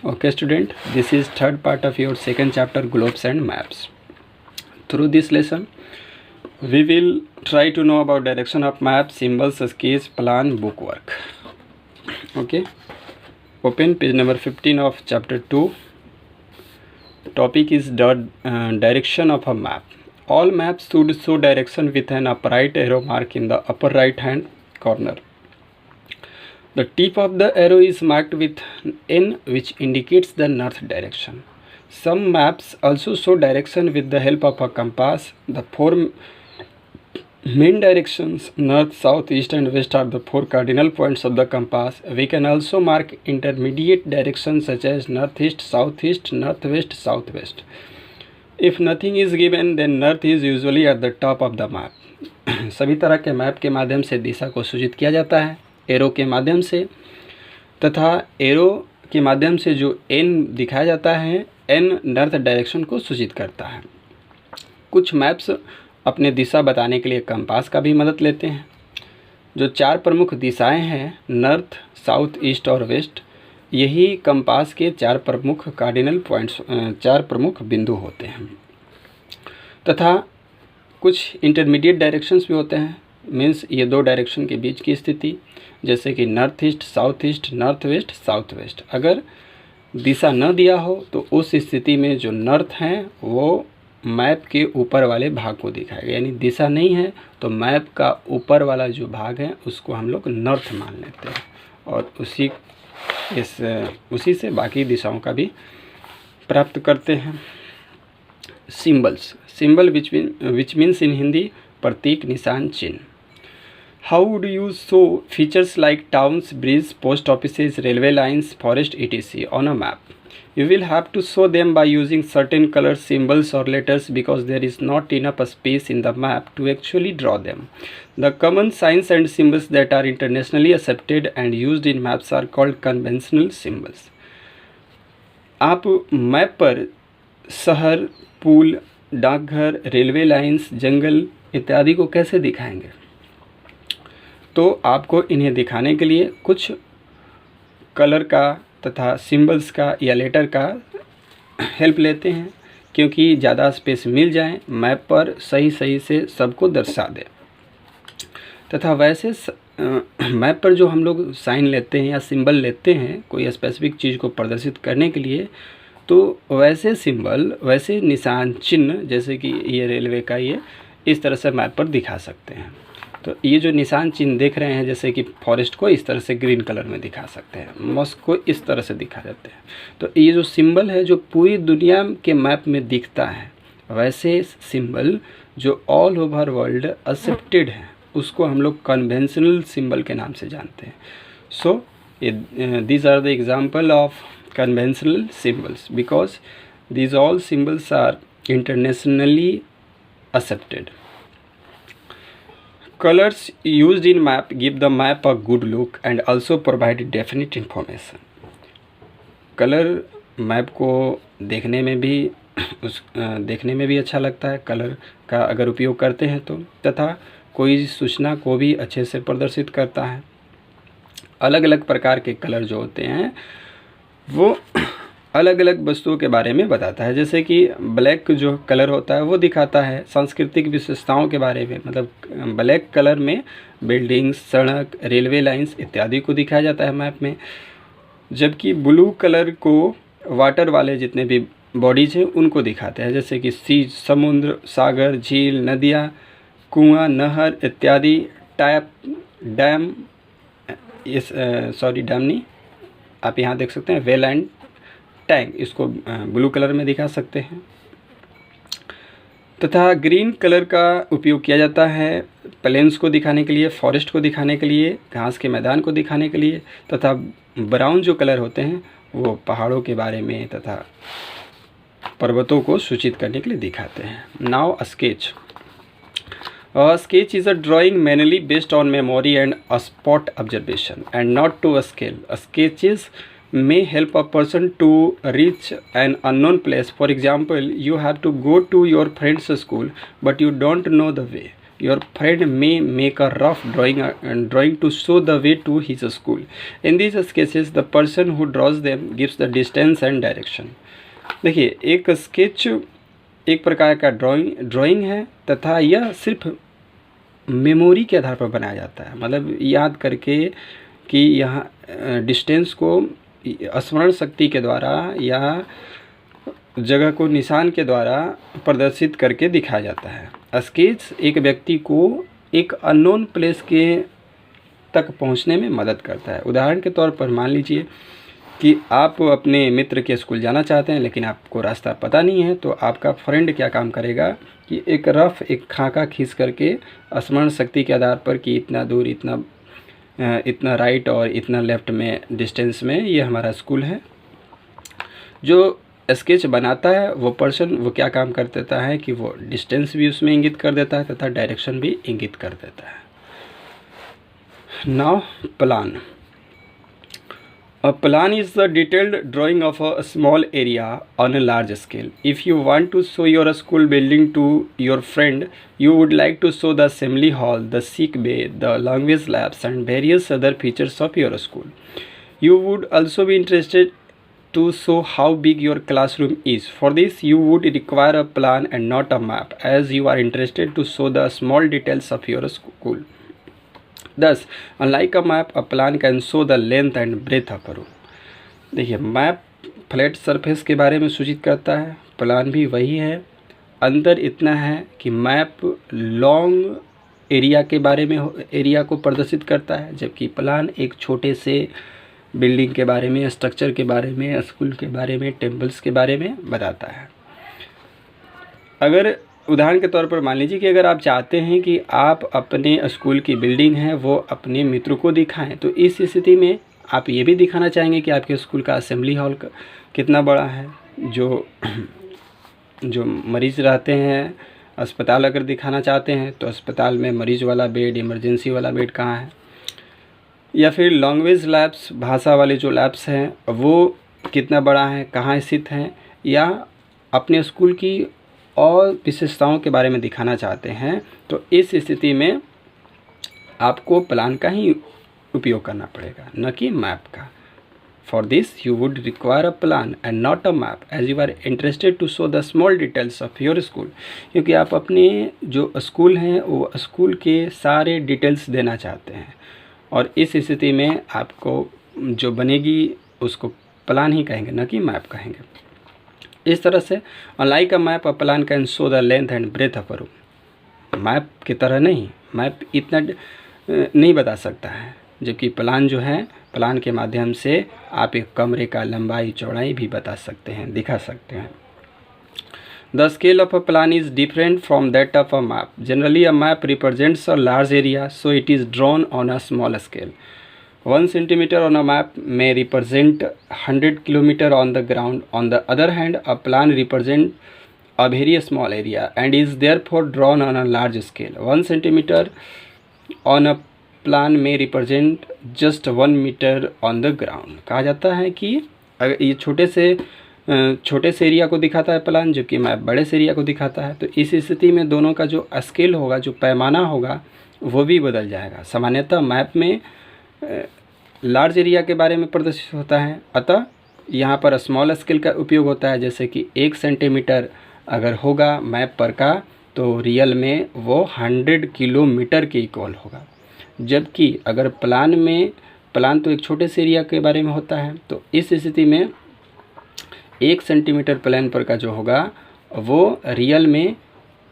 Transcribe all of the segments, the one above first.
Okay student, this is third part of your second chapter, globes and maps. Through this lesson we will try to know about direction of map, symbols, sketch, plan, bookwork. Okay, open page number 15 of chapter 2. Topic is direction of a map. All maps should show direction with an upright arrow mark in the upper right hand corner. The tip of the arrow is marked with N, which indicates the north direction. Some maps also show direction with the help of a compass. The four main directions, north, south, east and west, are the four cardinal points of the compass. We can also mark intermediate directions such as northeast, southeast, northwest, southwest. If nothing is given, then north is usually at the top of the map. सभी तरह के map के माध्यम से दिशा को सूचित किया जाता है एरो के माध्यम से, तथा एरो के माध्यम से जो एन दिखाया जाता है, एन नॉर्थ डायरेक्शन को सूचित करता है। कुछ मैप्स अपने दिशा बताने के लिए कंपास का भी मदद लेते हैं। जो चार प्रमुख दिशाएं हैं, नॉर्थ, साउथ, ईस्ट और वेस्ट, यही कंपास के चार प्रमुख कार्डिनल पॉइंट्स, चार प्रमुख बिंदु होते हैं। तथा कुछ इंटरमीडिएट डायरेक्शंस भी होते हैं, मीन्स ये दो डायरेक्शन के बीच की स्थिति, जैसे कि north east, south east, north west, south west. अगर दिशा न दिया हो तो उस स्थिति में जो नॉर्थ हैं वो मैप के ऊपर वाले भाग को दिखाएगा, यानी दिशा नहीं है तो मैप का ऊपर वाला जो भाग है उसको हम लोग नॉर्थ मान लेते हैं, और उसी से बाकी दिशाओं का भी प्राप्त करते हैं। Symbols, symbol which means in Hindi प्रतीक, निशान, चिन्ह। How would you show features like towns, bridges, post offices, railway lines, forest, etc. on a map? You will have to show them by using certain colors, symbols or letters, because there is not enough space in the map to actually draw them. The common signs and symbols that are internationally accepted and used in maps are called conventional symbols. आप map पर शहर, पुल, डाकघर, railway lines, जंगल इत्यादि को कैसे दिखाएंगे? तो आपको इन्हें दिखाने के लिए कुछ कलर का तथा सिंबल्स का या लेटर का हेल्प लेते हैं, क्योंकि ज़्यादा स्पेस मिल जाए, मैप पर सही से सबको दर्शा दे। तथा वैसे मैप पर जो हम लोग साइन लेते हैं या सिंबल लेते हैं कोई स्पेसिफिक चीज़ को प्रदर्शित करने के लिए, तो वैसे सिंबल, वैसे निशान, चिन्ह, जैसे कि ये रेलवे का, ये इस तरह से मैप पर दिखा सकते हैं। तो ये जो निशान चिन्ह देख रहे हैं, जैसे कि फॉरेस्ट को इस तरह से ग्रीन कलर में दिखा सकते हैं, मॉस्क को इस तरह से दिखा देते हैं। तो ये जो सिंबल है जो पूरी दुनिया के मैप में दिखता है, वैसे सिंबल जो ऑल ओवर वर्ल्ड एक्सेप्टेड है, उसको हम लोग कन्वेंशनल सिंबल के नाम से जानते हैं। So these are the example of conventional symbols, because these all symbols are internationally accepted. Colors used in map give the map a good look and also provide definite information. Colour map को देखने में भी अच्छा लगता है, colour का अगर उपयोग करते हैं तो, तथा कोई सूचना को भी अच्छे से प्रदर्शित करता है। अलग अलग प्रकार के कलर जो होते हैं वो अलग अलग वस्तुओं के बारे में बताता है, जैसे कि ब्लैक जो कलर होता है वो दिखाता है सांस्कृतिक विशेषताओं के बारे में, मतलब ब्लैक कलर में बिल्डिंग्स, सड़क, रेलवे लाइंस इत्यादि को दिखाया जाता है मैप में। जबकि ब्लू कलर को वाटर वाले जितने भी बॉडीज हैं उनको दिखाते हैं, जैसे कि सी, समुद्र, सागर, झील, नदियाँ, कुआं, नहर इत्यादि, टैप, डैम, डैम नहीं, आप यहाँ देख सकते हैं वेल एंड टैंक, इसको ब्लू कलर में दिखा सकते हैं। तथा ग्रीन कलर का उपयोग किया जाता है प्लेन्स को दिखाने के लिए, फॉरेस्ट को दिखाने के लिए, घास के मैदान को दिखाने के लिए, तथा ब्राउन जो कलर होते हैं वो पहाड़ों के बारे में तथा पर्वतों को सूचित करने के लिए दिखाते हैं। Now a sketch. A sketch is a drawing mainly based on memory and a spot observation and not to a scale. A sketches may help a person to reach an unknown place. For example, you have to go to your friend's school but you don't know the way. your friend may make a rough drawing to show the way to his school. In these sketches the person who draws them gives the distance and direction. देखिए, एक sketch एक प्रकार का drawing है तथा यह सिर्फ memory के आधार पर बनाया जाता है, मतलब याद करके कि यहाँ डिस्टेंस को स्मरण शक्ति के द्वारा या जगह को निशान के द्वारा प्रदर्शित करके दिखाया जाता है। स्केच एक व्यक्ति को एक अननोन प्लेस के तक पहुंचने में मदद करता है। उदाहरण के तौर पर मान लीजिए कि आप अपने मित्र के स्कूल जाना चाहते हैं लेकिन आपको रास्ता पता नहीं है, तो आपका फ्रेंड क्या काम करेगा कि एक खाका खींच करके स्मरण शक्ति के आधार पर कि इतना दूर, इतना राइट और इतना लेफ़्ट में डिस्टेंस में ये हमारा स्कूल है। जो स्केच बनाता है वो पर्सन वो क्या काम कर देता है कि वो डिस्टेंस भी उसमें इंगित कर देता है तथा डायरेक्शन भी इंगित कर देता है। Now plan. A plan is the detailed drawing of a small area on a large scale. If you want to show your school building to your friend, you would like to show the assembly hall, the sick bay, the language labs and various other features of your school. You would also be interested to show how big your classroom is. For this, you would require a plan and not a map, as you are interested to show the small details of your school. Thus, unlike a map, a plan can show the length and breadth of a room. देखिए, map flat surface के बारे में सूचित करता है, plan भी वही है। अंतर इतना है कि मैप लॉन्ग एरिया के बारे में एरिया को प्रदर्शित करता है, जबकि प्लान एक छोटे से बिल्डिंग के बारे में, स्ट्रक्चर के बारे में, स्कूल के बारे में, टेम्पल्स के बारे में बताता है। अगर उदाहरण के तौर पर मान लीजिए कि अगर आप चाहते हैं कि आप अपने स्कूल की बिल्डिंग है वो अपने मित्रों को दिखाएं, तो इस स्थिति में आप ये भी दिखाना चाहेंगे कि आपके स्कूल का असेंबली हॉल कितना बड़ा है, जो मरीज़ रहते हैं, अस्पताल अगर दिखाना चाहते हैं तो अस्पताल में मरीज़ वाला बेड, इमरजेंसी वाला बेड कहाँ है, या फिर लैंग्वेज लैब्स, भाषा वाले जो लैब्स हैं वो कितना बड़ा है, कहाँ स्थित हैं, या अपने स्कूल की और विशेषताओं के बारे में दिखाना चाहते हैं, तो इस स्थिति में आपको प्लान का ही उपयोग करना पड़ेगा, न कि मैप का। For this you would require a plan and not a map, as you are interested to show the small details of your school, क्योंकि आप अपने जो स्कूल हैं वो स्कूल के सारे डिटेल्स देना चाहते हैं, और इस स्थिति में आपको जो बनेगी उसको प्लान ही कहेंगे, न कि मैप कहेंगे। इस तरह से unlike a map, a plan can show the length and breadth of a room. Map की तरह नहीं, मैप इतना नहीं बता सकता है, जबकि प्लान जो है, प्लान के माध्यम से आप एक कमरे का लंबाई चौड़ाई भी बता सकते हैं, दिखा सकते हैं। The scale of a plan is different from that of a map. Generally a map represents a large area, so it is drawn on a small scale. 1 centimeter on a map may represent 100 kilometer on the ground. On the other hand, a plan represents a very small area and is therefore drawn on a large scale. 1 centimeter on a plan may represent just 1 meter on the ground. कहा जाता है कि अगर ये छोटे से area को दिखाता है प्लान, जो कि मैप बड़े से एरिया को दिखाता है, तो इस स्थिति में दोनों का जो स्केल होगा, जो पैमाना होगा, वो भी बदल जाएगा। सामान्यतः मैप में लार्ज एरिया के बारे में प्रदर्शित होता है, अतः यहाँ पर स्मॉल स्केल का उपयोग होता है। जैसे कि 1 सेंटीमीटर अगर होगा मैप पर का, तो रियल में वो 100 किलोमीटर के इक्वल होगा। जबकि अगर प्लान तो एक छोटे से एरिया के बारे में होता है, तो इस स्थिति में 1 सेंटीमीटर प्लान पर का जो होगा वो रियल में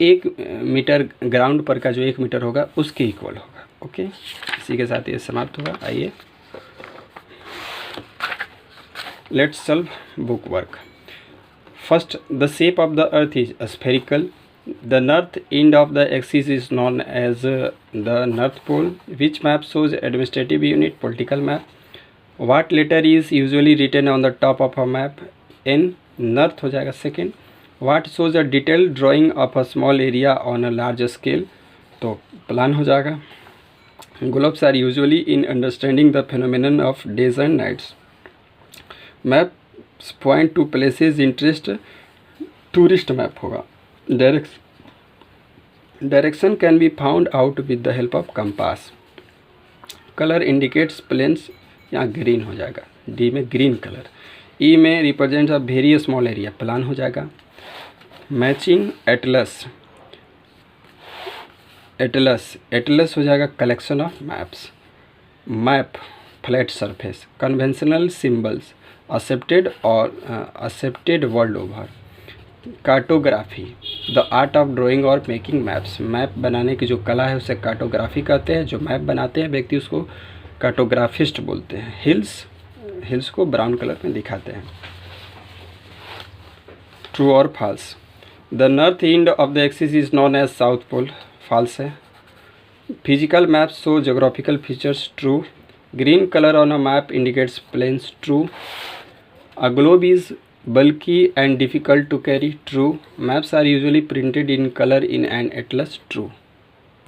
1 मीटर ग्राउंड पर का जो 1 मीटर होगा उसके इक्वल होगा। ओके, इसी के साथ ये समाप्त हुआ। आइए let's solve book work. First, the shape of the earth is spherical. The north end of the axis is known as the north pole. Which map shows administrative unit? Political map. What letter is usually written on the top of a map? N. North हो जाएगा second. What shows a detailed drawing of a small area on a large scale? तो plan हो जाएगा. Globes are usually in understanding the phenomenon of days and nights. Maps point to places interest. Tourist map होगा. Direction can be found out with the help of compass. Colour indicates plains, यहाँ green हो जाएगा, D में green colour. E में represents a very small area, plan हो जाएगा. Matching atlas, atlas हो जाएगा collection of maps. Map flat surface. Conventional symbols accepted world over. Cartography, the art of drawing और मेकिंग मैप्स. मैप बनाने की जो कला है उसे कार्टोग्राफी कहते हैं. जो मैप बनाते हैं व्यक्ति उसको कार्टोग्राफिस्ट बोलते हैं. हिल्स को ब्राउन कलर में दिखाते हैं. ट्रू और false. The north end of the axis is known as south pole. False है. Physical maps show geographical features. True. Green colour on a map indicates plains. True. A globe is bulky and difficult to carry. True. Maps are usually printed in color in an atlas. True.